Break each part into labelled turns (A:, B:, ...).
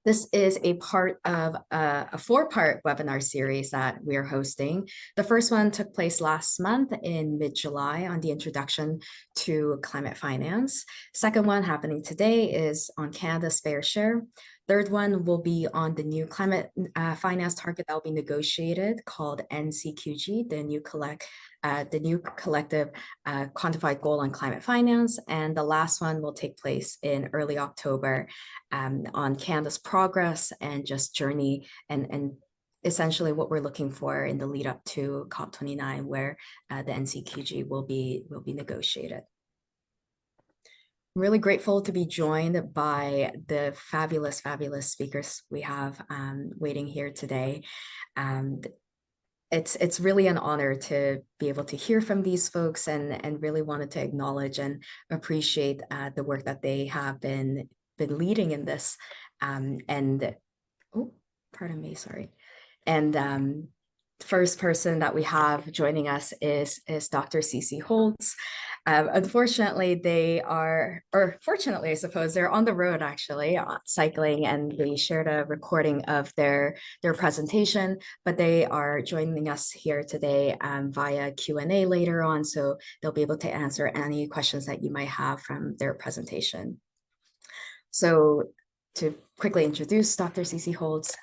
A: This is a part of a four-part webinar series that we're hosting. The first one took place last month in mid-July on the introduction to climate finance. Second one happening today is on Canada's fair share. Third one will be on the new climate finance target that will be negotiated called NCQG, the new collective quantified goal on climate finance. And the last one will take place in early October on Canada's progress and just journey and essentially what we're looking for in the lead up to COP29, where the NCQG will be negotiated. I'm really grateful to be joined by the fabulous speakers we have waiting here today. It's really an honor to be able to hear from these folks and really wanted to acknowledge and appreciate the work that they have been leading in this. Oh, pardon me, sorry. And first person that we have joining us is Dr. Ceecee Holz. Unfortunately, they are, or fortunately, I suppose, they're on the road actually, cycling, and we shared a recording of their presentation, but they are joining us here today via Q&A later on, so they'll be able to answer any questions that you might have from their presentation. So to quickly introduce Dr. Ceecee Holz,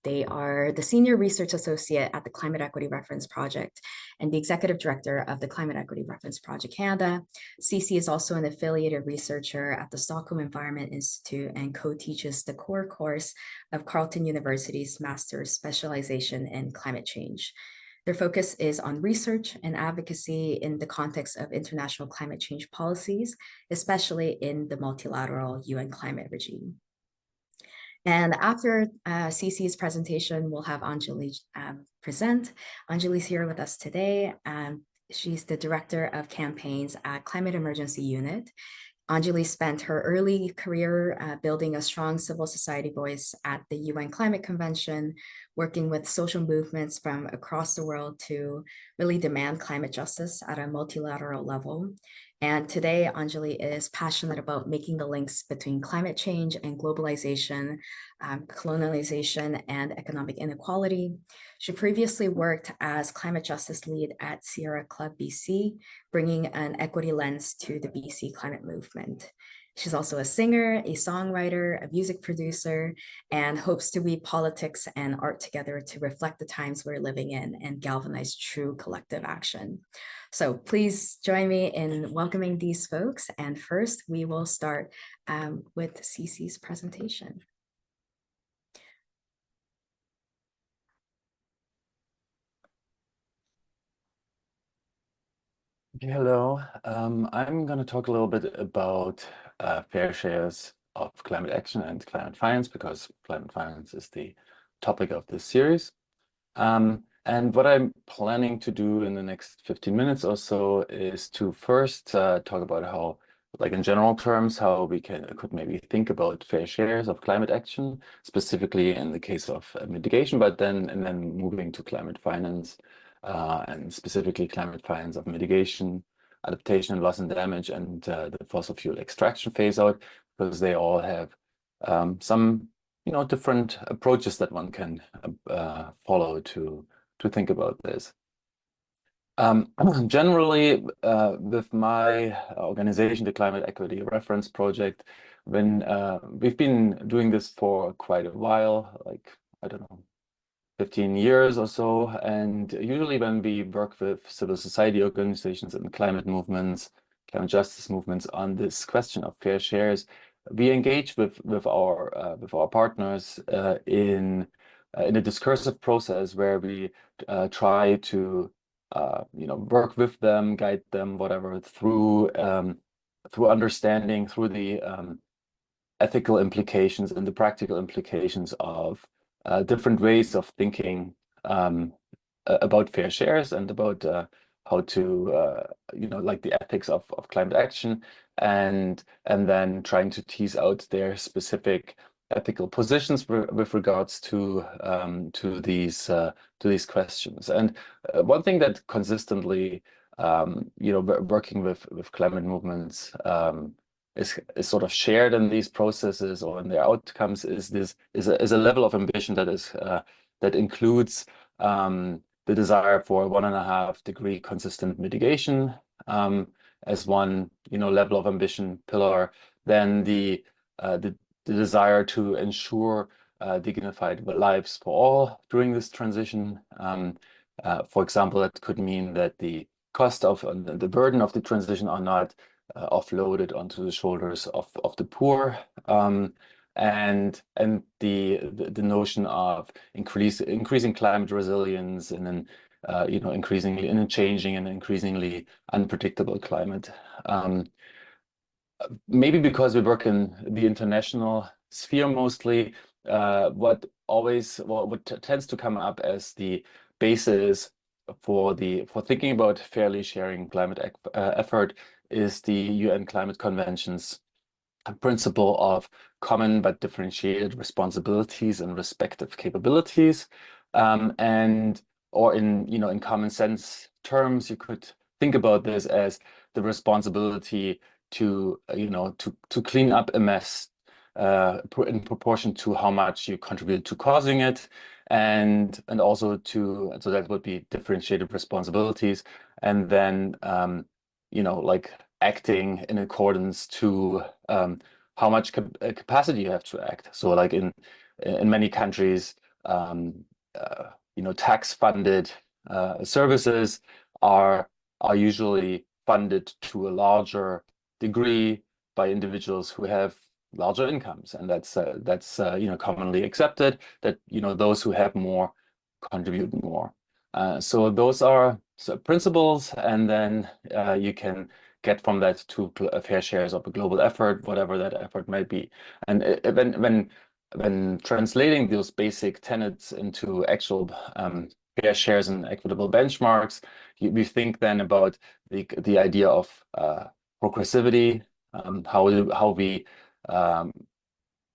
A: they are the Senior Research Associate at the Climate Equity Reference Project and the Executive Director of the Climate Equity Reference Project Canada. Ceecee is also an affiliated researcher at the Stockholm Environment Institute and co-teaches the core course of Carleton University's Master's Specialization in Climate Change. Their focus is on research and advocacy in the context of international climate change policies, especially in the multilateral UN climate regime. And after Ceecee's presentation, we'll have Anjali present. Anjali's here with us today. She's the Director of Campaigns at Climate Emergency Unit. Anjali spent her early career building a strong civil society voice at the UN Climate Convention, working with social movements from across the world to really demand climate justice at a multilateral level. And today, Anjali is passionate about making the links between climate change and globalization, colonialization, and economic inequality. She previously worked as climate justice lead at Sierra Club BC, bringing an equity lens to the BC climate movement. She's also a singer, a songwriter, a music producer, and hopes to weave politics and art together to reflect the times we're living in and galvanize true collective action. So please join me in welcoming these folks. And first, we will start with Ceecee's presentation.
B: Hello, I'm going to talk a little bit about fair shares of climate action and climate finance, because climate finance is the topic of this series. And what I'm planning to do in the next 15 minutes or so is to first talk about how, like in general terms, how we could maybe think about fair shares of climate action, specifically in the case of mitigation, but then moving to climate finance. And specifically climate finance of mitigation, adaptation, loss and damage, and the fossil fuel extraction phase out, because they all have some different approaches that one can follow to think about this. Generally, with my organization, the Climate Equity Reference Project, when we've been doing this for quite a while, like, I don't know, 15 years or so, and usually when we work with civil society organizations and climate movements, climate justice movements on this question of fair shares, we engage with our partners in a discursive process where we try to work with them, guide them, whatever, through understanding, through the ethical implications and the practical implications of different ways of thinking about fair shares and about how to, like the ethics of climate action, and then trying to tease out their specific ethical positions with regards to these questions. And one thing that consistently, working with climate movements is sort of shared in these processes or in their outcomes is a level of ambition that is that includes the desire for 1.5-degree consistent mitigation as one level of ambition pillar. Then the desire to ensure dignified lives for all during this transition. For example, that could mean that the cost of the burden of the transition are not offloaded onto the shoulders of the poor, and the notion of increasing climate resilience in an increasingly in a changing and increasingly unpredictable climate. Maybe because we work in the international sphere mostly, what tends to come up as the basis for thinking about fairly sharing climate effort is the UN Climate Convention's principle of common but differentiated responsibilities and respective capabilities, or in common sense terms, you could think about this as the responsibility to clean up a mess in proportion to how much you contribute to causing it, and also so that would be differentiated responsibilities, and then like acting in accordance to how much capacity you have to act. So like in many countries, tax-funded services are usually funded to a larger degree by individuals who have larger incomes, and that's commonly accepted that those who have more contribute more. So those are principles, and then you can get from that to fair shares of a global effort, whatever that effort might be. And when translating those basic tenets into actual fair shares and equitable benchmarks, we think then about the idea of progressivity, how we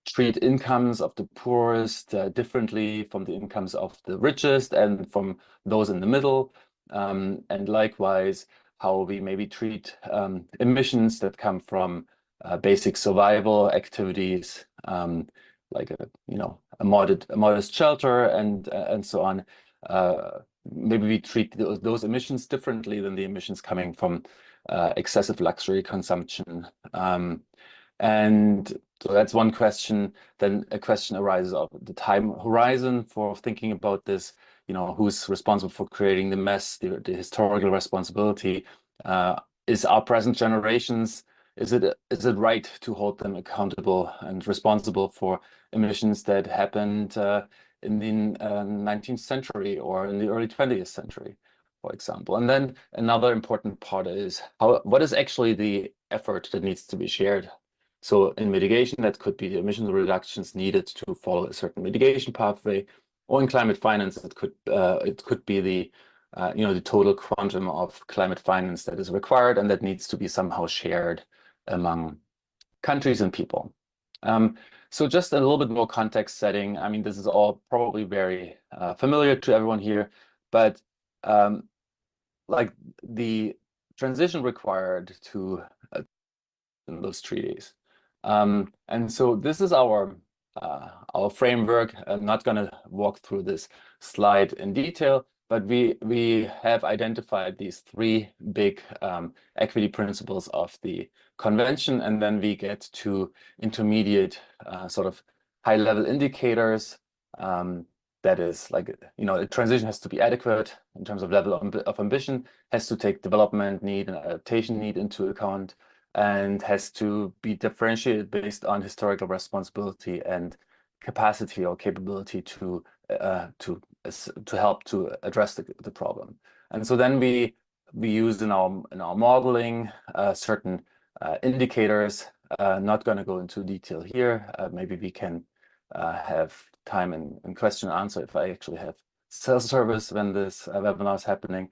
B: treat incomes of the poorest differently from the incomes of the richest and from those in the middle, and likewise how we maybe treat emissions that come from basic survival activities, like a modest shelter and so on. Maybe we treat those emissions differently than the emissions coming from excessive luxury consumption. And so that's one question. Then a question arises of the time horizon for thinking about this. Who's responsible for creating the mess, the historical responsibility? Is our present generations, is it right to hold them accountable and responsible for emissions that happened in the 19th century or in the early 20th century, for example? And then another important part is what is actually the effort that needs to be shared? So in mitigation, that could be the emission reductions needed to follow a certain mitigation pathway, or in climate finance, it could be the the total quantum of climate finance that is required and that needs to be somehow shared among countries and people. So just a little bit more context setting. I mean, this is all probably very familiar to everyone here, but like the transition required to in those treaties. And so this is our framework. I'm not going to walk through this slide in detail, but we have identified these three big equity principles of the convention, and then we get to intermediate sort of high-level indicators. That is like, the transition has to be adequate in terms of level of ambition, has to take development need and adaptation need into account, and has to be differentiated based on historical responsibility and capacity or capability to help to address the problem. And so then we use in our modeling certain indicators. Not going to go into detail here. Maybe we can have time and question and answer if I actually have self-service when this webinar is happening.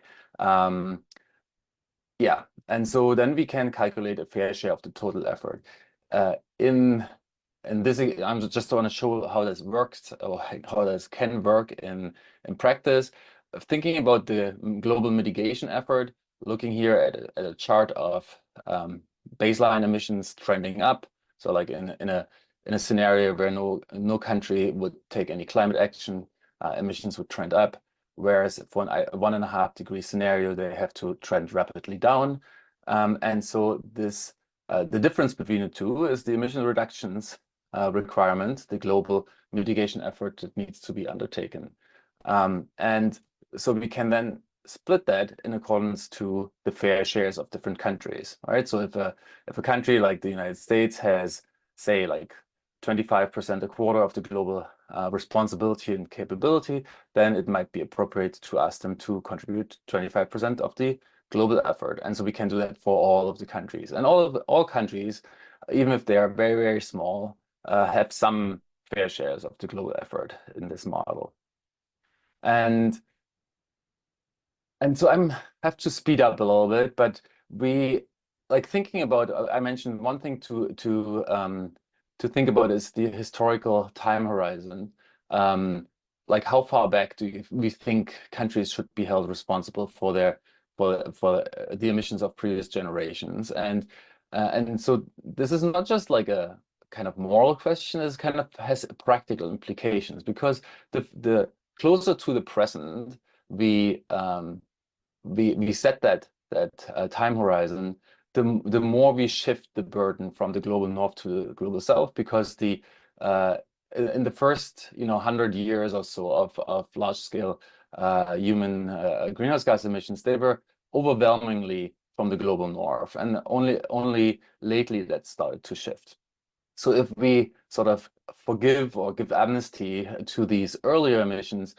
B: Yeah, and so then we can calculate a fair share of the total effort. In this, I just want to show how this works, or how this can work in practice. Thinking about the global mitigation effort, looking here at a chart of baseline emissions trending up. So like in a scenario where no country would take any climate action, emissions would trend up. Whereas for a 1.5-degree scenario, they have to trend rapidly down. And so this the difference between the two is the emission reductions requirement, the global mitigation effort that needs to be undertaken. And so we can then split that in accordance to the fair shares of different countries, right? So if a country like the United States has, say, like 25%, a quarter of the global responsibility and capability, then it might be appropriate to ask them to contribute 25% of the global effort. And so we can do that for all of the countries. And all countries, even if they are very, very small, have some fair shares of the global effort in this model. And so I have to speed up a little bit, but we like thinking about, I mentioned one thing to think about is the historical time horizon. Like how far back do we think countries should be held responsible for the emissions of previous generations? And so this is not just like a kind of moral question, it kind of has practical implications, because the closer to the present we set that time horizon, the more we shift the burden from the global north to the global south, because in the first 100 years or so of large scale human greenhouse gas emissions, they were overwhelmingly from the global north, and only lately that started to shift. So if we sort of forgive or give amnesty to these earlier emissions,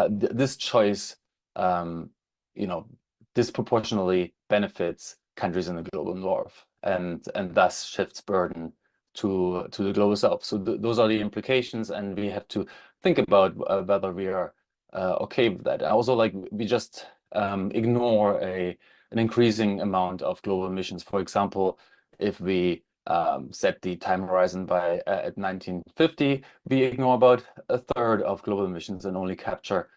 B: this choice disproportionately benefits countries in the global north, and thus shifts burden to the global south. So those are the implications, and we have to think about whether we are okay with that. And also, like, we just ignore an increasing amount of global emissions. For example, if we set the time horizon at 1950, we ignore about a third of global emissions and only capture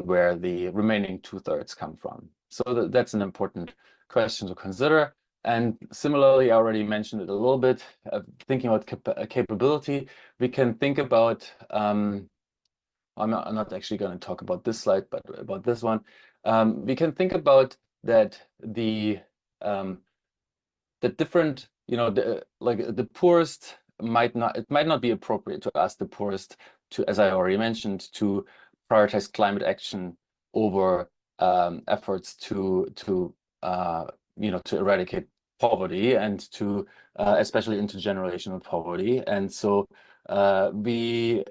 B: where the remaining 2/3 come from. So that's an important question to consider. And similarly, I already mentioned it a little bit, thinking about capability, we can think about, I'm not actually going to talk about this slide, but about this one. We can think about that the different, like the poorest it might not be appropriate to ask the poorest to, as I already mentioned, to prioritize climate action over efforts to eradicate poverty, and to especially intergenerational poverty. And so we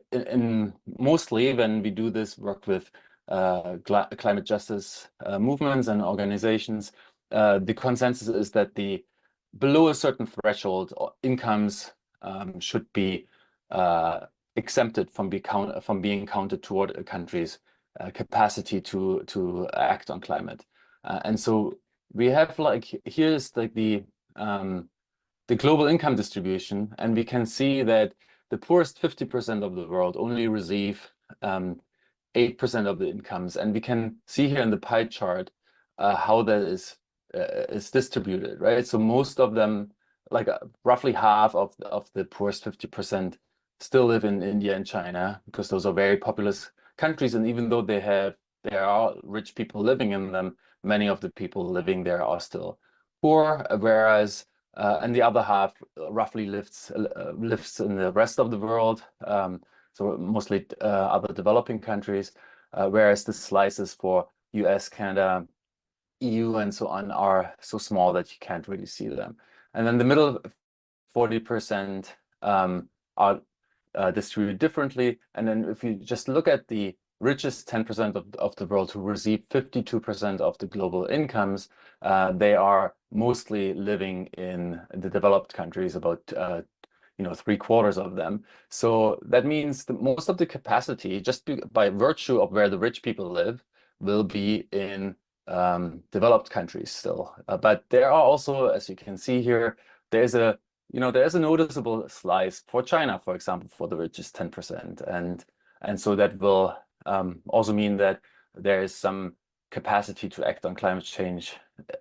B: mostly when we do this work with climate justice movements and organizations, the consensus is that below a certain threshold, incomes should be exempted from being counted toward a country's capacity to act on climate. And so we have, like, here's like the global income distribution, and we can see that the poorest 50% of the world only receive 8% of the incomes, and we can see here in the pie chart how that is distributed, right? So most of them, like roughly half of the poorest 50%, still live in India and China, because those are very populous countries, and even though there are rich people living in them, many of the people living there are still poor. Whereas and the other half roughly lives in the rest of the world, so mostly other developing countries, whereas the slices for US, Canada, EU, and so on are so small that you can't really see them. And then the middle 40% are distributed differently. And then if you just look at the richest 10% of the world, who receive 52% of the global incomes, they are mostly living in the developed countries, about 3/4 of them. So that means that most of the capacity, just by virtue of where the rich people live, will be in developed countries still. But there are also, as you can see here, there's a noticeable slice for China, for example, for the richest 10%, and so that will also mean that there is some capacity to act on climate change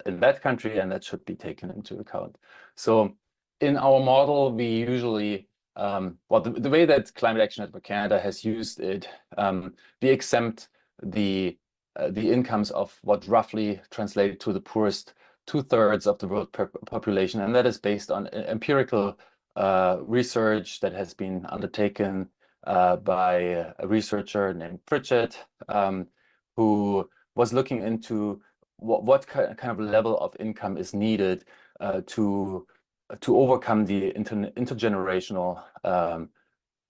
B: in that country, and that should be taken into account. So in our model, we usually, well, the way that Climate Action Network Canada has used it, we exempt the incomes of what roughly translated to the poorest 2/3 of the world population, and that is based on empirical research that has been undertaken by a researcher named Pritchett, who was looking into what kind of level of income is needed to overcome the intergenerational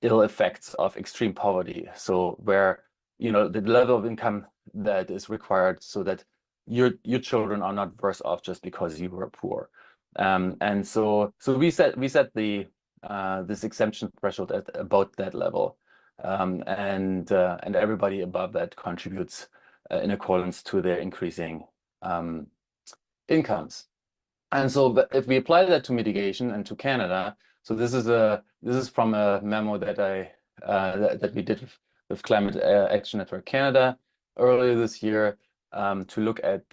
B: ill effects of extreme poverty. So where, you know, the level of income that is required so that your children are not worse off just because you were poor. And so we set the this exemption threshold at about that level, and everybody above that contributes in accordance to their increasing incomes. And so if we apply that to mitigation and to Canada, so this is from a memo that that we did with Climate Action Network Canada earlier this year, to look at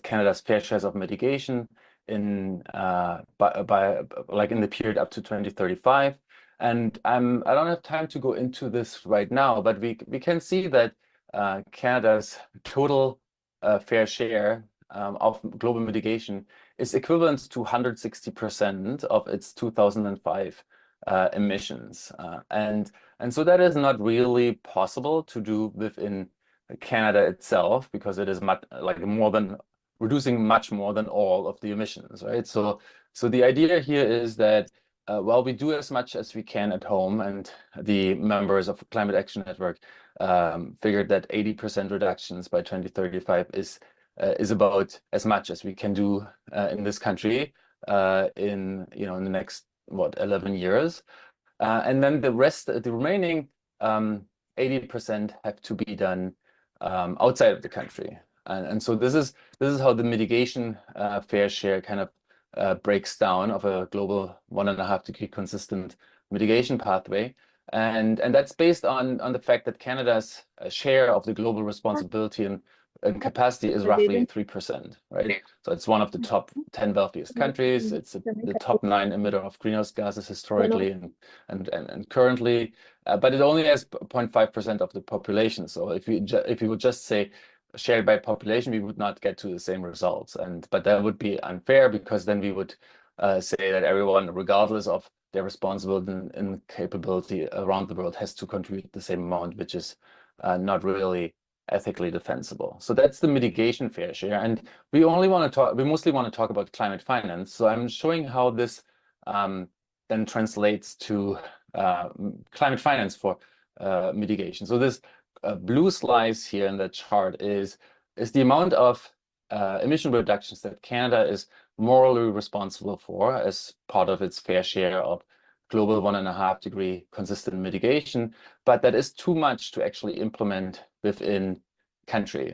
B: Canada's fair shares of mitigation in like in the period up to 2035. And I don't have time to go into this right now, but we can see that Canada's total fair share of global mitigation is equivalent to 160% of its 2005 emissions. And so that is not really possible to do within Canada itself, because it is much like reducing much more than all of the emissions, right? So the idea here is that while we do as much as we can at home, and the members of Climate Action Network figured that 80% reductions by 2035 is about as much as we can do in this country in the next 11 years, and then the remaining 80% have to be done outside of the country, and so this is how the mitigation fair share kind of breaks down of a global 1.5-degree consistent mitigation pathway. And that's based on the fact that Canada's share of the global responsibility and capacity is roughly 3%, right? So it's one of the top 10 wealthiest countries. It's the top 9 emitter of greenhouse gases historically and currently, but it only has 0.5% of the population. So if you would just say shared by population, we would not get to the same results. But that would be unfair, because then we would say that everyone, regardless of their responsibility and capability around the world, has to contribute the same amount, which is not really ethically defensible. So that's the mitigation fair share. And we mostly want to talk about climate finance. So I'm showing how this then translates to climate finance for mitigation. So this blue slice here in the chart is the amount of emission reductions that Canada is morally responsible for as part of its fair share of global 1.5-degree consistent mitigation, but that is too much to actually implement within countries.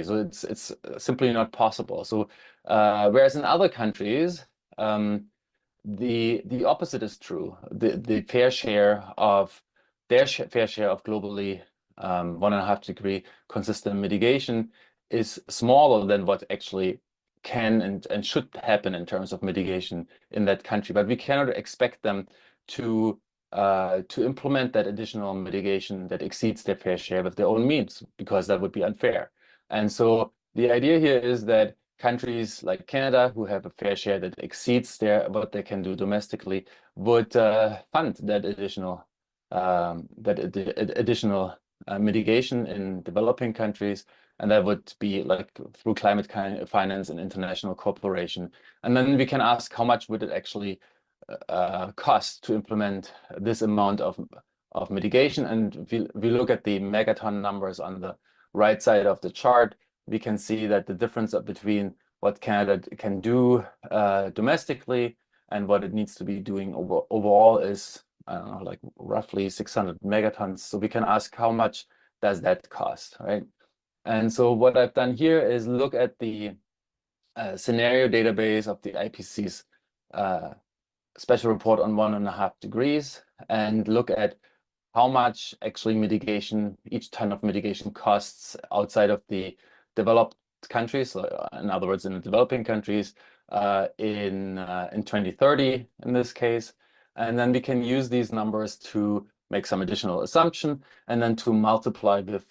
B: So it's simply not possible. So whereas in other countries, the opposite is true. The fair share of their fair share of globally 1.5-degree consistent mitigation is smaller than what actually can and should happen in terms of mitigation in that country. But we cannot expect them to implement that additional mitigation that exceeds their fair share with their own means, because that would be unfair. And so the idea here is that countries like Canada, who have a fair share that exceeds what they can do domestically, would fund that additional mitigation in developing countries, and that would be like through climate finance and international cooperation. And then we can ask, how much would it actually cost to implement this amount of mitigation? And if we look at the megaton numbers on the right side of the chart, we can see that the difference between what Canada can do domestically and what it needs to be doing overall is, I don't know, like roughly 600 megatons. So we can ask, how much does that cost, right? And so what I've done here is look at the scenario database of the IPCC's special report on 1.5 degrees, and look at how much actually each ton of mitigation costs outside of the developed countries, so in other words, in the developing countries, in 2030 in this case. And then we can use these numbers to make some additional assumption, and then to multiply with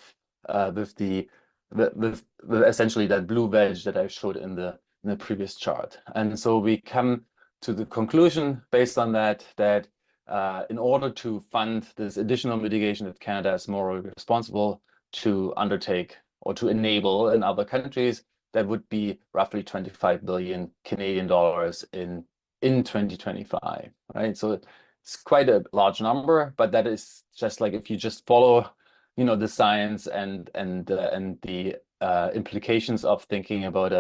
B: essentially that blue wedge that I showed in the previous chart. And so we come to the conclusion based on that in order to fund this additional mitigation that Canada is morally responsible to undertake or to enable in other countries, that would be roughly 25 billion Canadian dollars in 2025, right? So it's quite a large number, but that is just like if you just follow, you know, the science and the implications of thinking about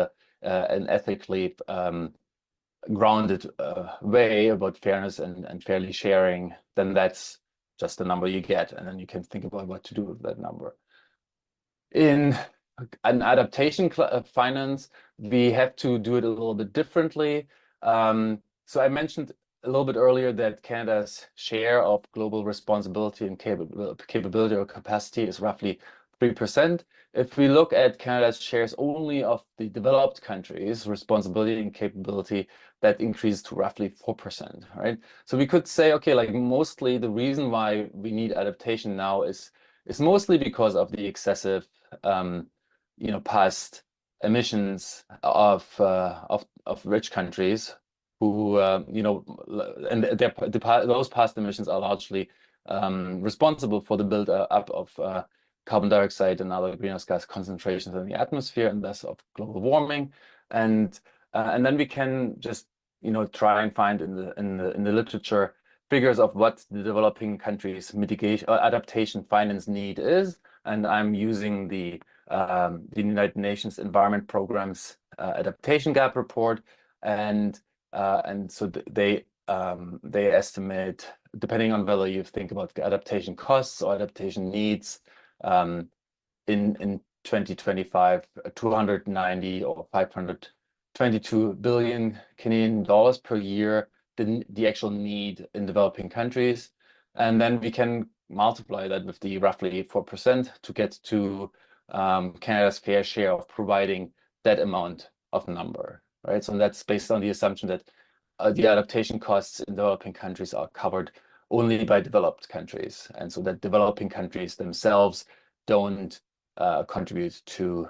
B: an ethically grounded way about fairness and fairly sharing, then that's just the number you get, and then you can think about what to do with that number. In an adaptation finance, we have to do it a little bit differently. So I mentioned a little bit earlier that Canada's share of global responsibility and capability or capacity is roughly 3%. If we look at Canada's shares only of the developed countries' responsibility and capability, that increased to roughly 4%, right? So we could say, okay, like mostly the reason why we need adaptation now is mostly because of the excessive, you know, past emissions of rich countries who, you know, and those past emissions are largely responsible for the build up of carbon dioxide and other greenhouse gas concentrations in the atmosphere, and thus of global warming. And then we can just, you know, try and find in the literature figures of what the developing countries' mitigation or adaptation finance need is. And I'm using the United Nations Environment Programme's adaptation gap report, and so they estimate, depending on whether you think about adaptation costs or adaptation needs, in 2025, 290 or 522 billion Canadian dollars per year, the actual need in developing countries. And then we can multiply that with the roughly 4% to get to Canada's fair share of providing that amount of number, right? So that's based on the assumption that the adaptation costs in developing countries are covered only by developed countries, and so that developing countries themselves don't contribute to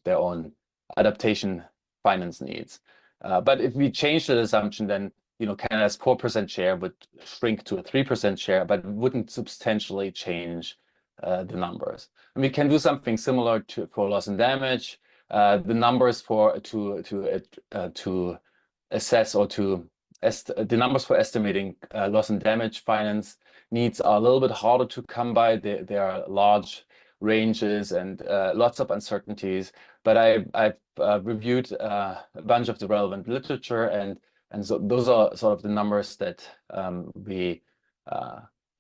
B: their own adaptation finance needs. But if we change that assumption, then, you know, Canada's 4% share would shrink to a 3% share, but wouldn't substantially change the numbers. And we can do something similar for loss and damage. The numbers to assess or the numbers for estimating loss and damage finance needs are a little bit harder to come by. There are large ranges and lots of uncertainties. But I've reviewed a bunch of the relevant literature, and so those are sort of the numbers that we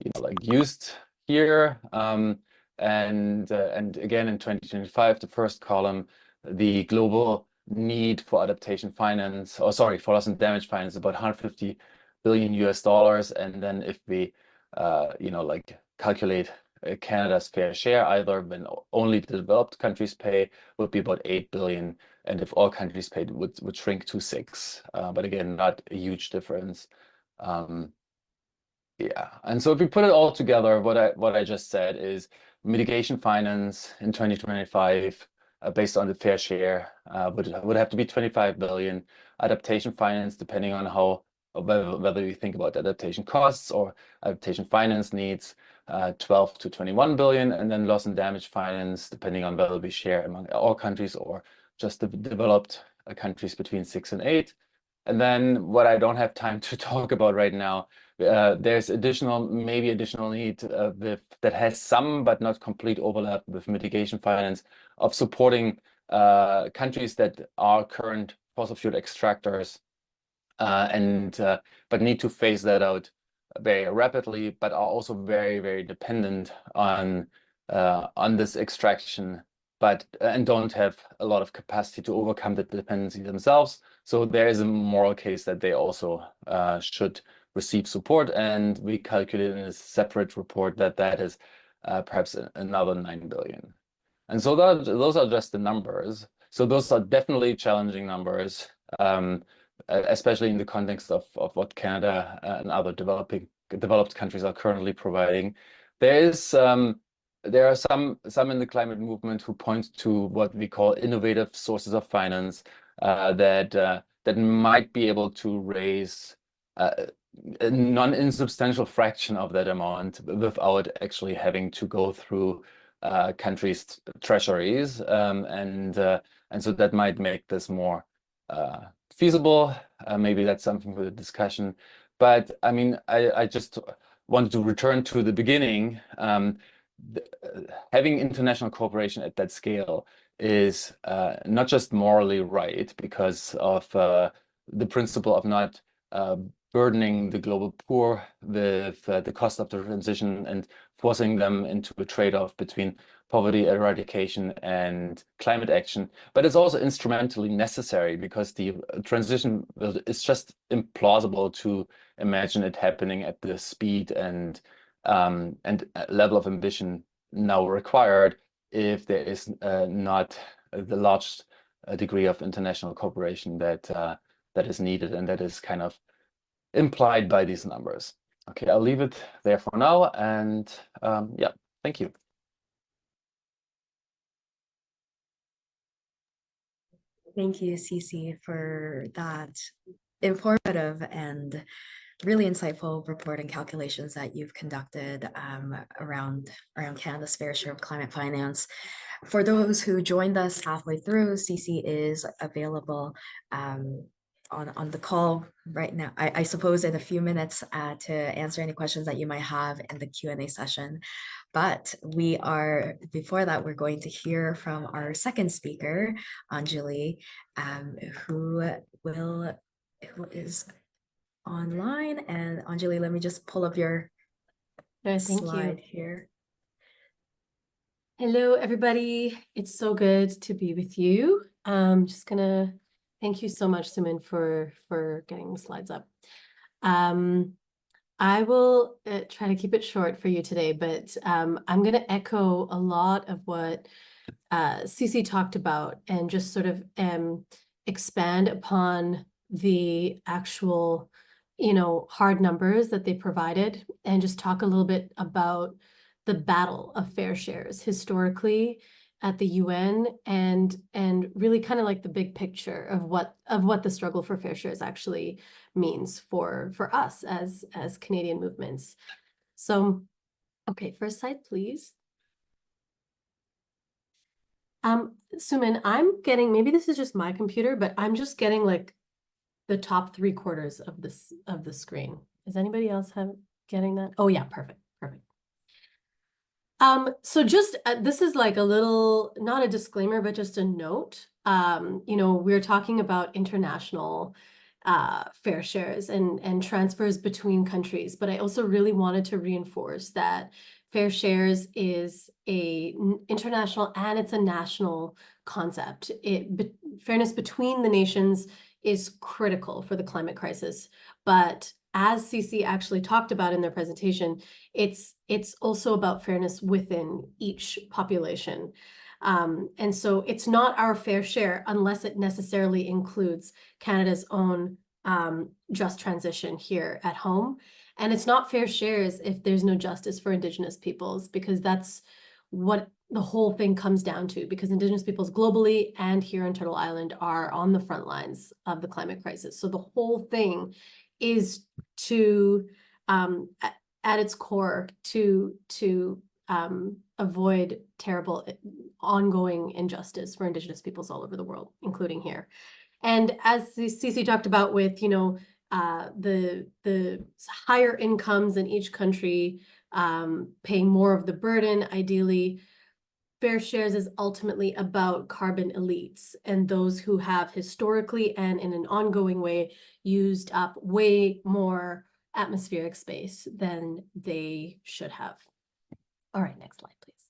B: you know, like used here. And again, in 2025, the first column, the global need for adaptation finance, or sorry, for loss and damage finance, about $150 billion US. And then if we, you know, like calculate Canada's fair share, either when only the developed countries pay, would be about 8 billion, and if all countries paid, would shrink to 6. But again, not a huge difference. Yeah, and so if we put it all together, what I just said is mitigation finance in 2025, based on the fair share, would have to be 25 billion. Adaptation finance, depending on whether you think about adaptation costs or adaptation finance needs, 12 to 21 billion, and then loss and damage finance, depending on whether we share among all countries or just the developed countries, between 6 and 8. And then what I don't have time to talk about right now, there's maybe additional need that has some but not complete overlap with mitigation finance, of supporting countries that are current fossil fuel extractors but need to phase that out very rapidly, but are also very, very dependent on this extraction, and don't have a lot of capacity to overcome the dependency themselves. So there is a moral case that they also should receive support, and we calculate in a separate report that is perhaps another 9 billion. And so those are just the numbers. So those are definitely challenging numbers, especially in the context of what Canada and other developed countries are currently providing. There are some in the climate movement who point to what we call innovative sources of finance that might be able to raise a non-insubstantial fraction of that amount without actually having to go through countries' treasuries, and so that might make this more feasible. Maybe that's something for the discussion. But I mean, I just wanted to return to the beginning. Having international cooperation at that scale is not just morally right because of the principle of not burdening the global poor with the cost of the transition and forcing them into a trade-off between poverty eradication and climate action, but it's also instrumentally necessary because the transition is just implausible to imagine it happening at the speed and level of ambition now required if there is not the large degree of international cooperation that is needed and that is kind of implied by these numbers. Okay, I'll leave it there for now, and yeah, thank you.
A: Thank you, Ceecee, for that informative and really insightful report and calculations that you've conducted around Canada's fair share of climate finance. For those who joined us halfway through, Ceecee is available on the call right now, I suppose in a few minutes to answer any questions that you might have in the Q&A session. But before that, we're going to hear from our second speaker, Anjali, who is online. And Anjali, let me just pull up your slide here.
C: Hello, everybody. It's so good to be with you. Just gonna thank you so much, Soomin, for getting the slides up. I will try to keep it short for you today, but I'm going to echo a lot of what Ceecee talked about and just sort of expand upon the actual, hard numbers that they provided and just talk a little bit about the battle of fair shares historically at the UN and really kind of like the big picture of what the struggle for fair shares actually means for us as Canadian movements. So, okay, first slide, please. Soomin, I'm getting, maybe this is just my computer, but I'm just getting like the top 3/4 of the screen. Is anybody else getting that? Oh yeah, perfect. So just this is like a little, not a disclaimer, but just a note. We're talking about international fair shares and transfers between countries, but I also really wanted to reinforce that fair shares is an international and it's a national concept. Fairness between the nations is critical for the climate crisis, but as Ceecee actually talked about in their presentation, it's also about fairness within each population. And so it's not our fair share unless it necessarily includes Canada's own just transition here at home. And it's not fair shares if there's no justice for Indigenous peoples, because that's what the whole thing comes down to, because Indigenous peoples globally and here on Turtle Island are on the front lines of the climate crisis. So the whole thing is to, at its core, to avoid terrible ongoing injustice for Indigenous peoples all over the world, including here. And as Ceecee talked about with, the higher incomes in each country paying more of the burden, ideally, fair shares is ultimately about carbon elites and those who have historically and in an ongoing way used up way more atmospheric space than they should have. All right, next slide, please.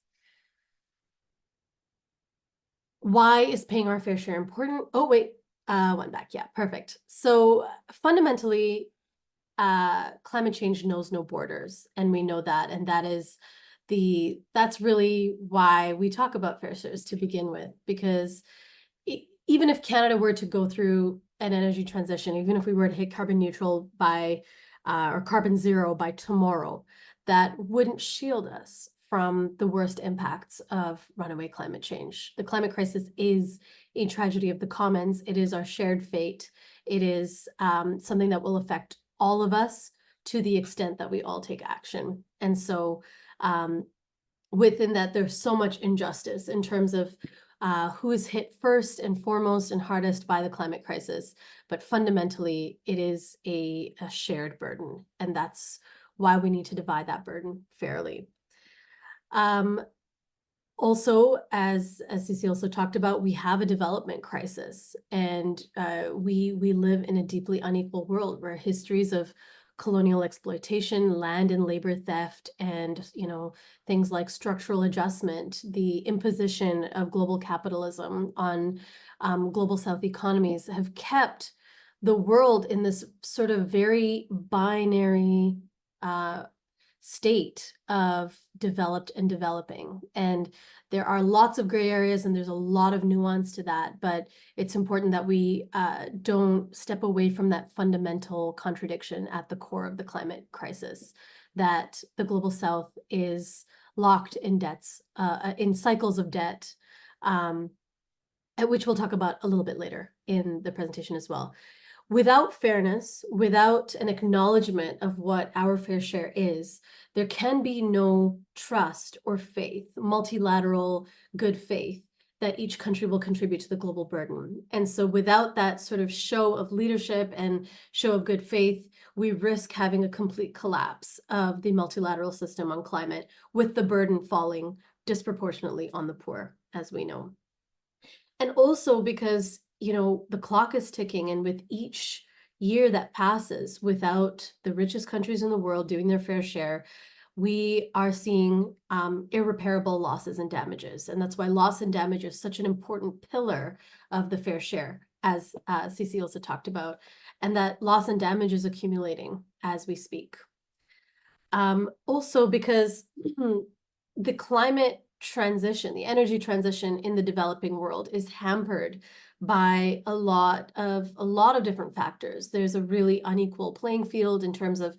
C: Why is paying our fair share important? Oh, wait, one back. Yeah, perfect. So fundamentally, climate change knows no borders, and we know that, and that's really why we talk about fair shares to begin with, because even if Canada were to go through an energy transition, even if we were to hit carbon neutral by or carbon zero by tomorrow, that wouldn't shield us from the worst impacts of runaway climate change. The climate crisis is a tragedy of the commons. It is our shared fate. It is something that will affect all of us to the extent that we all take action. And so within that, there's so much injustice in terms of who is hit first and foremost and hardest by the climate crisis. But fundamentally, it is a shared burden. And that's why we need to divide that burden fairly. Also, as Ceecee also talked about, we have a development crisis, and we live in a deeply unequal world where histories of colonial exploitation, land and labor theft, and things like structural adjustment, the imposition of global capitalism on global South economies have kept the world in this sort of very binary state of developed and developing. And there are lots of gray areas and there's a lot of nuance to that, but it's important that we don't step away from that fundamental contradiction at the core of the climate crisis, that the global South is locked in debts, in cycles of debt, which we'll talk about a little bit later in the presentation as well. Without fairness, without an acknowledgement of what our fair share is, there can be no trust or faith, multilateral good faith, that each country will contribute to the global burden. And so without that sort of show of leadership and show of good faith, we risk having a complete collapse of the multilateral system on climate, with the burden falling disproportionately on the poor, as we know. And also because the clock is ticking, and with each year that passes without the richest countries in the world doing their fair share, we are seeing irreparable losses and damages. And that's why loss and damage is such an important pillar of the fair share, as Ceecee also talked about, and that loss and damage is accumulating as we speak. Also because the climate transition, the energy transition in the developing world is hampered by a lot of different factors. There's a really unequal playing field in terms of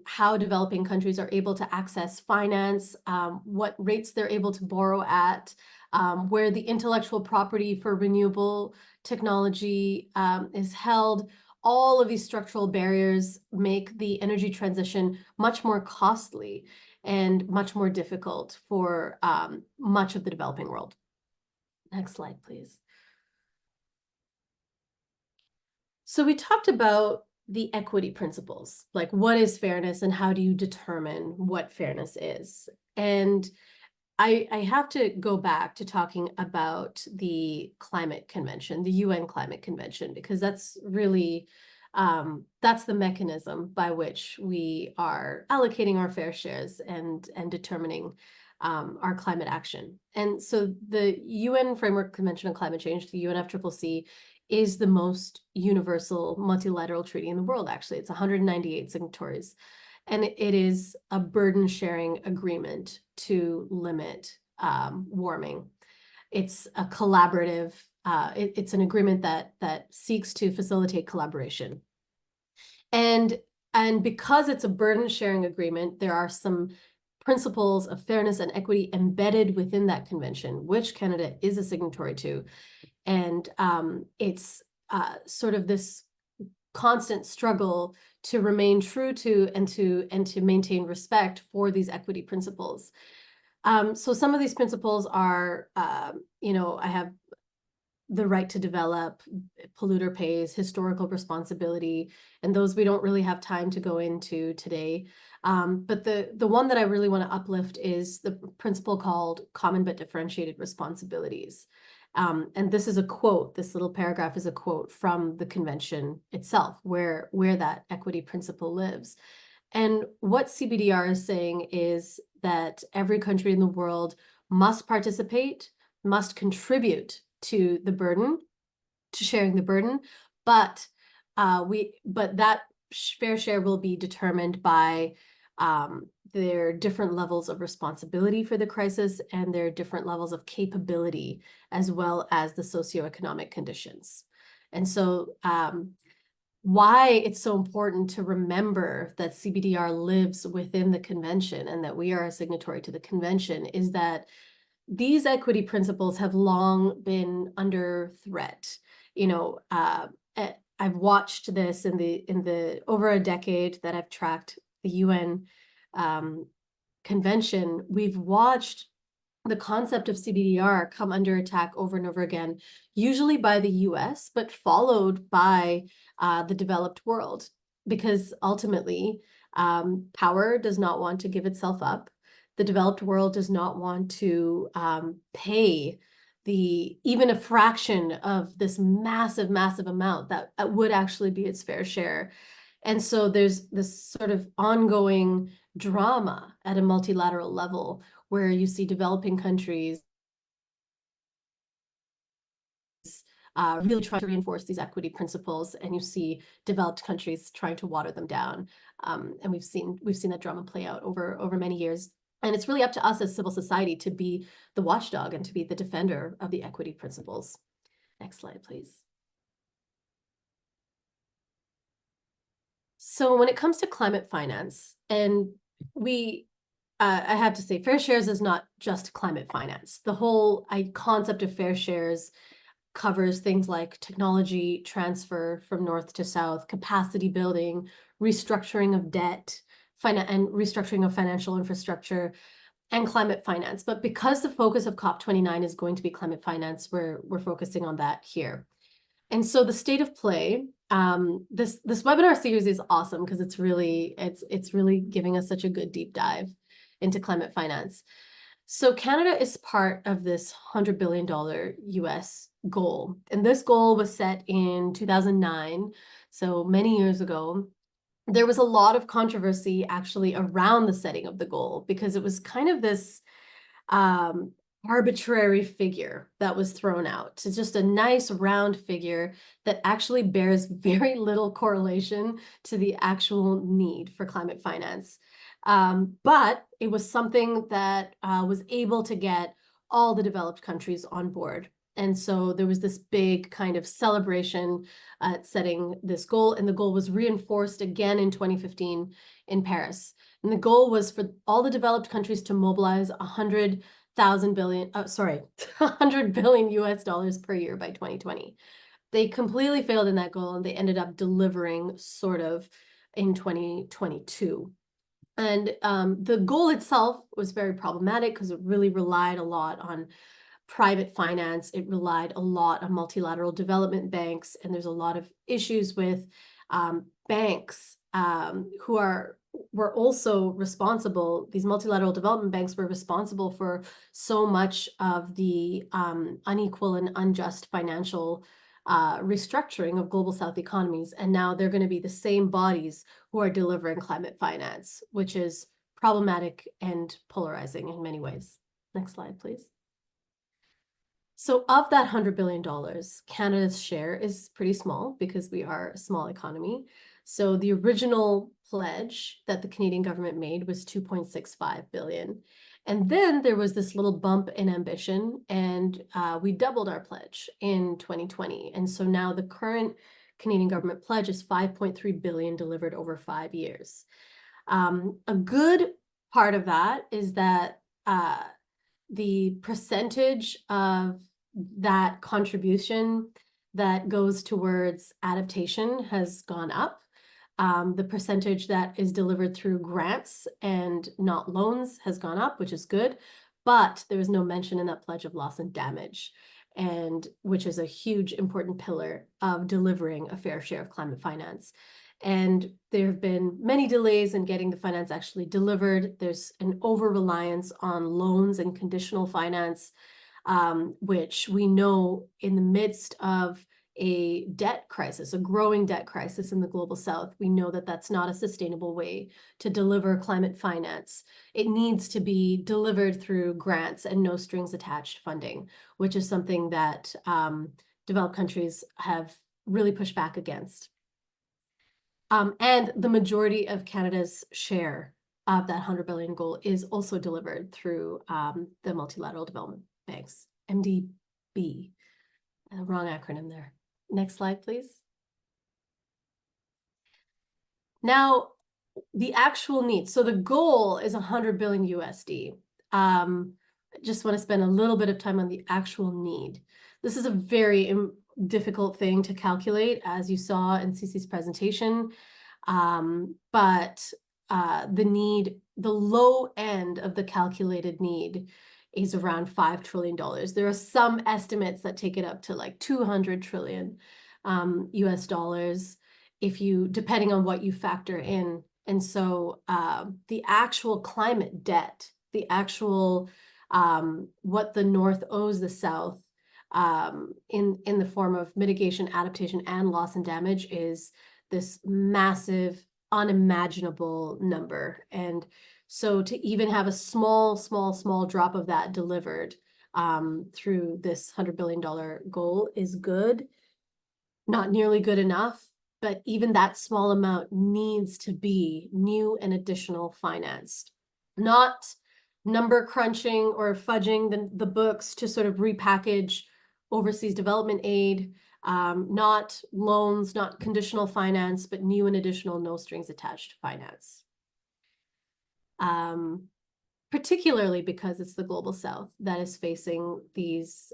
C: how developing countries are able to access finance, what rates they're able to borrow at, where the intellectual property for renewable technology is held. All of these structural barriers make the energy transition much more costly and much more difficult for much of the developing world. Next slide, please. So we talked about the equity principles, like what is fairness and how do you determine what fairness is? And I have to go back to talking about the climate convention, the UN climate convention, because that's really, that's the mechanism by which we are allocating our fair shares and determining our climate action. And so the UN Framework Convention on Climate Change, the UNFCCC, is the most universal multilateral treaty in the world, actually. It's 198 signatories. And it is a burden-sharing agreement to limit warming. It's a collaborative, it's an agreement that seeks to facilitate collaboration. And because it's a burden-sharing agreement, there are some principles of fairness and equity embedded within that convention, which Canada is a signatory to. And it's sort of this constant struggle to remain true to and to maintain respect for these equity principles. So some of these principles are, I have the right to develop, polluter pays, historical responsibility, and those we don't really have time to go into today. But the one that I really want to uplift is the principle called common but differentiated responsibilities. And this is a quote, this little paragraph is a quote from the convention itself, where that equity principle lives. And what CBDR is saying is that every country in the world must participate, must contribute to the burden, to sharing the burden, but that fair share will be determined by their different levels of responsibility for the crisis and their different levels of capability, as well as the socioeconomic conditions. And so why it's so important to remember that CBDR lives within the convention and that we are a signatory to the convention is that these equity principles have long been under threat. You know, I've watched this in the over a decade that I've tracked the UN convention. We've watched the concept of CBDR come under attack over and over again, usually by the US, but followed by the developed world, because ultimately power does not want to give itself up. The developed world does not want to pay even a fraction of this massive amount that would actually be its fair share. And so there's this sort of ongoing drama at a multilateral level where you see developing countries really trying to reinforce these equity principles, and you see developed countries trying to water them down. And we've seen that drama play out over many years. And it's really up to us as civil society to be the watchdog and to be the defender of the equity principles. Next slide, please. So when it comes to climate finance, and I have to say, fair shares is not just climate finance. The whole concept of fair shares covers things like technology transfer from north to south, capacity building, restructuring of debt, and restructuring of financial infrastructure, and climate finance. But because the focus of COP29 is going to be climate finance, we're focusing on that here. And so the state of play, this webinar series is awesome because it's really giving us such a good deep dive into climate finance. So Canada is part of this $100 billion US goal. And this goal was set in 2009, so many years ago. There was a lot of controversy actually around the setting of the goal because it was kind of this arbitrary figure that was thrown out. It's just a nice round figure that actually bears very little correlation to the actual need for climate finance. But it was something that was able to get all the developed countries on board. And so there was this big kind of celebration at setting this goal, and the goal was reinforced again in 2015 in Paris. And the goal was for all the developed countries to mobilize $100 billion US dollars per year by 2020. They completely failed in that goal, and they ended up delivering sort of in 2022. And the goal itself was very problematic because it really relied a lot on private finance. It relied a lot on multilateral development banks, and there's a lot of issues with banks who were also responsible. These multilateral development banks were responsible for so much of the unequal and unjust financial restructuring of global South economies. And now they're going to be the same bodies who are delivering climate finance, which is problematic and polarizing in many ways. Next slide, please. So of that $100 billion, Canada's share is pretty small because we are a small economy. So the original pledge that the Canadian government made was $2.65 billion. And then there was this little bump in ambition, and we doubled our pledge in 2020. And so now the current Canadian government pledge is $5.3 billion delivered over 5 years. A good part of that is that the percentage of that contribution that goes towards adaptation has gone up. The percentage that is delivered through grants and not loans has gone up, which is good, but there is no mention in that pledge of loss and damage, and which is a huge important pillar of delivering a fair share of climate finance. And there have been many delays in getting the finance actually delivered. There's an over-reliance on loans and conditional finance, which we know in the midst of a debt crisis, a growing debt crisis in the global South, we know that that's not a sustainable way to deliver climate finance. It needs to be delivered through grants and no strings attached funding, which is something that developed countries have really pushed back against. And the majority of Canada's share of that 100 billion goal is also delivered through the multilateral development banks, MDB. Wrong acronym there. Next slide, please. Now, the actual need. So the goal is 100 billion USD. Just want to spend a little bit of time on the actual need. This is a very difficult thing to calculate, as you saw in Ceecee's presentation. But the need, the low end of the calculated need is around $5 trillion. There are some estimates that take it up to like 200 trillion US dollars, if you, depending on what you factor in. And so the actual climate debt, the actual what the North owes the South in the form of mitigation, adaptation, and loss and damage is this massive, unimaginable number. And so to even have a small drop of that delivered through this $100 billion goal is good, not nearly good enough, but even that small amount needs to be new and additional financed, not number crunching or fudging the books to sort of repackage overseas development aid, not loans, not conditional finance, but new and additional no strings attached finance. Particularly because it's the global South that is facing these,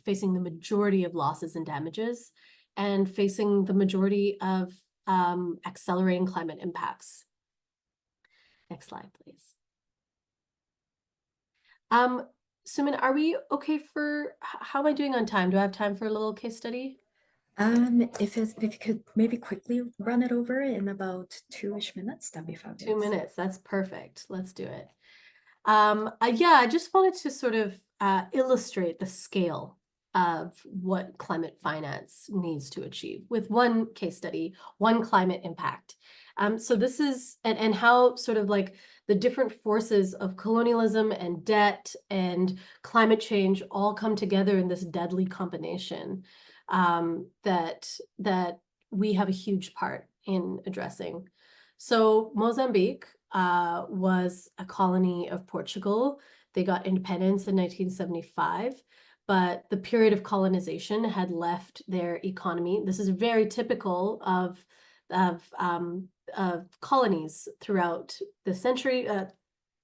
C: facing the majority of losses and damages, and facing the majority of accelerating climate impacts. Next slide, please. Soomin, are we okay for, how am I doing on time? Do I have time for a little case study?
A: If you could maybe quickly run it over in about 2-ish minutes, that'd be fabulous.
C: 2 minutes, that's perfect. Let's do it. Yeah, I just wanted to sort of illustrate the scale of what climate finance needs to achieve with one case study, one climate impact. So this is, and how sort of like the different forces of colonialism and debt and climate change all come together in this deadly combination that we have a huge part in addressing. So Mozambique was a colony of Portugal. They got independence in 1975, but the period of colonization had left their economy. This is very typical of colonies throughout the century,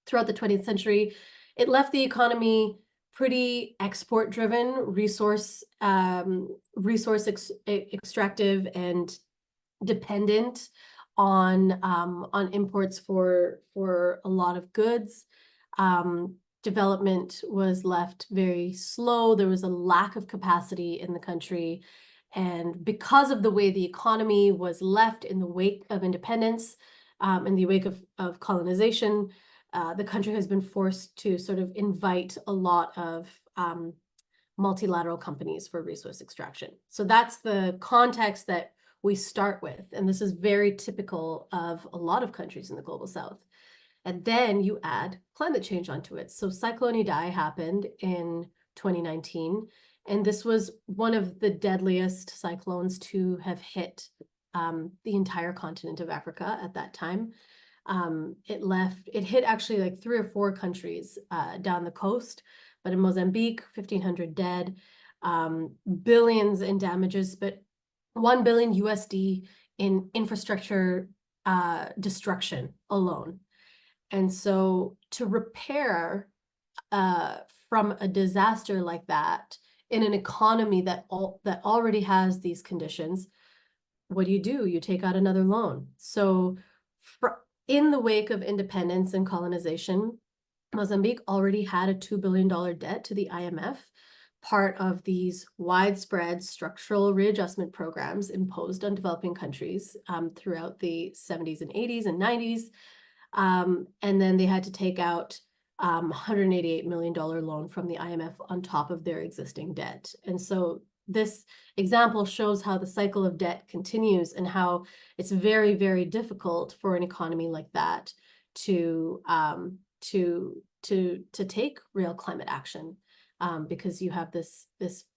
C: throughout the 20th century. It left the economy pretty export driven, resource extractive and dependent on imports for a lot of goods. Development was left very slow. There was a lack of capacity in the country. And because of the way the economy was left in the wake of independence, in the wake of colonization, the country has been forced to sort of invite a lot of multilateral companies for resource extraction. So that's the context that we start with. And this is very typical of a lot of countries in the global South. And then you add climate change onto it. So Cyclone Idai happened in 2019. And this was one of the deadliest cyclones to have hit the entire continent of Africa at that time. It hit actually like 3 or 4 countries down the coast, but in Mozambique, 1,500 dead, billions in damages, but 1 billion USD in infrastructure destruction alone. And so to repair from a disaster like that in an economy that already has these conditions, what do? You take out another loan. So in the wake of independence and colonization, Mozambique already had a $2 billion debt to the IMF, part of these widespread structural readjustment programs imposed on developing countries throughout the 70s and 80s and 90s. And then they had to take out $188 million loan from the IMF on top of their existing debt. And so this example shows how the cycle of debt continues and how it's very, very difficult for an economy like that to take real climate action, because you have this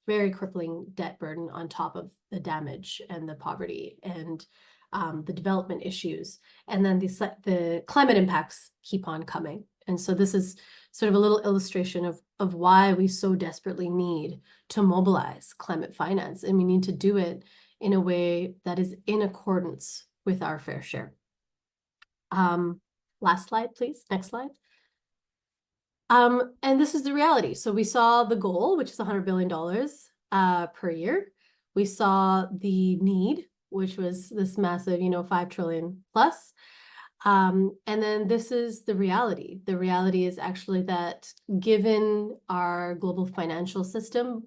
C: very crippling debt burden on top of the damage and the poverty. And the development issues, and then the climate impacts keep on coming. And so this is sort of a little illustration of why we so desperately need to mobilize climate finance, and we need to do it in a way that is in accordance with our fair share. Last slide, please. Next slide. And this is the reality. So we saw the goal, which is $100 billion per year. We saw the need, which was this massive, 5 trillion plus. And then this is the reality. The reality is actually that given our global financial system,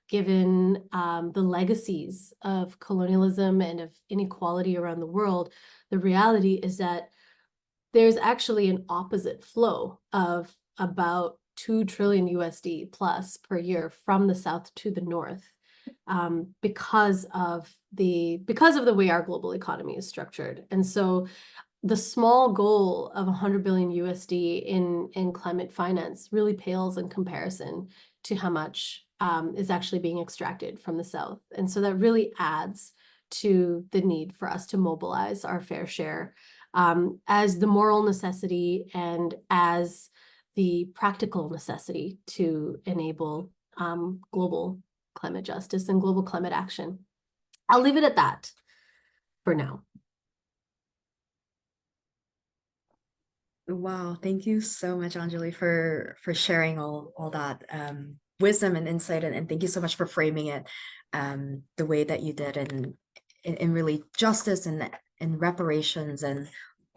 C: given the legacies of colonialism and of inequality around the world, the reality is that there's actually an opposite flow of about 2 trillion USD plus per year from the south to the north, because of the way our global economy is structured. And so the small goal of 100 billion USD in climate finance really pales in comparison to how much is actually being extracted from the south. And so that really adds to the need for us to mobilize our fair share as the moral necessity and as the practical necessity to enable global climate justice and global climate action. I'll leave it at that for now.
A: Wow, thank you so much, Anjali, for sharing all that wisdom and insight, and thank you so much for framing it the way that you did, and in really justice and reparations, and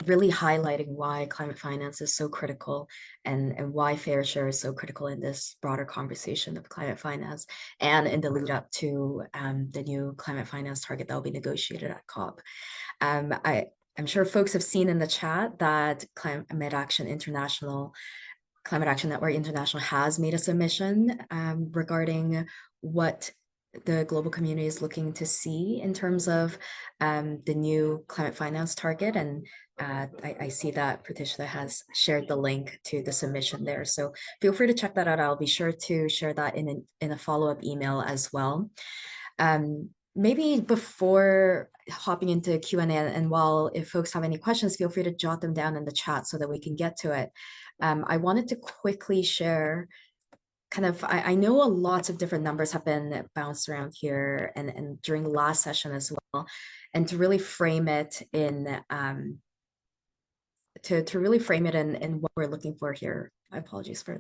A: really highlighting why climate finance is so critical, and why fair share is so critical in this broader conversation of climate finance, and in the lead up to the new climate finance target that will be negotiated at COP. I'm sure folks have seen in the chat that Climate Action Network International has made a submission regarding what the global community is looking to see in terms of the new climate finance target. And I see that Pratishtha has shared the link to the submission there. So feel free to check that out. I'll be sure to share that in a follow-up email as well. Maybe before hopping into Q&A, and while if folks have any questions, feel free to jot them down in the chat so that we can get to it. I wanted to quickly share I know lots of different numbers have been bounced around here and during the last session as well, and to really frame it in in what we're looking for here. My apologies for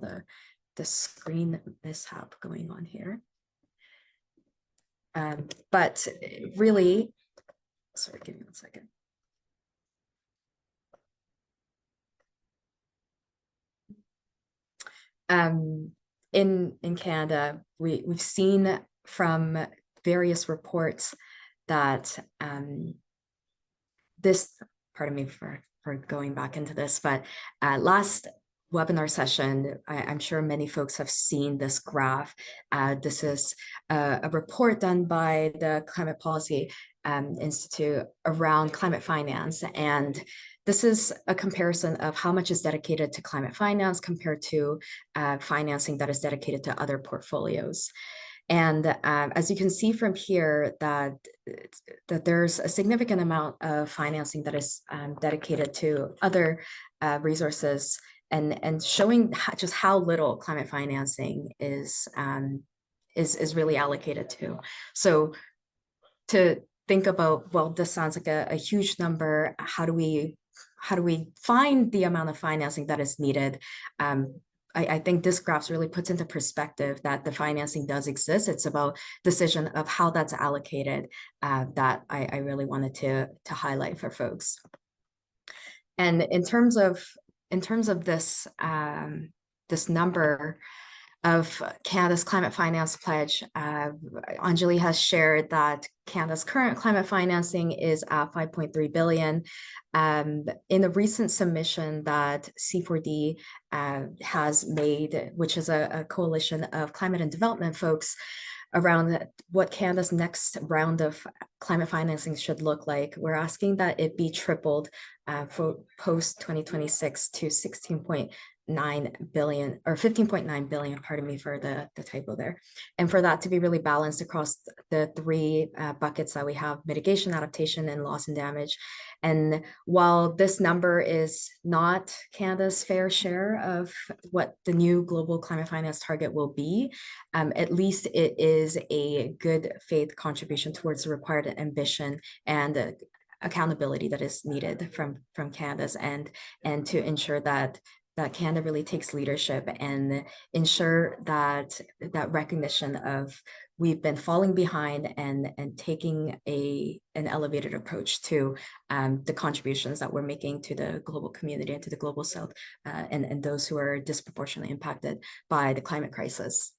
A: the screen mishap going on here. But really, sorry, give me 1 second. In Canada, we've seen from various reports that pardon me for going back into this, but last webinar session, I'm sure many folks have seen this graph. This is a report done by the Climate Policy Institute around climate finance. And this is a comparison of how much is dedicated to climate finance compared to financing that is dedicated to other portfolios. And as you can see from here, that there's a significant amount of financing that is dedicated to other resources, and showing just how little climate financing is really allocated to. So to think about, well, this sounds like a huge number. How do we find the amount of financing that is needed? I think this graph really puts into perspective that the financing does exist. It's about decision of how that's allocated that I really wanted to highlight for folks. And in terms of this this number of Canada's climate finance pledge, Anjali has shared that Canada's current climate financing is at 5.3 billion. In a recent submission that C4D has made, which is a coalition of climate and development folks, around what Canada's next round of climate financing should look like, we're asking that it be tripled for post-2026 to billion or 15.9 billion, pardon me for the typo there. And for that to be really balanced across the three buckets that we have: mitigation, adaptation, and loss and damage. And while this number is not Canada's fair share of what the new global climate finance target will be, at least it is a good faith contribution towards the required ambition and accountability that is needed from Canada's end, and to ensure that Canada really takes leadership and ensure that recognition of we've been falling behind and taking an elevated approach to the contributions that we're making to the global community and to the global south, and those who are disproportionately impacted by the climate crisis.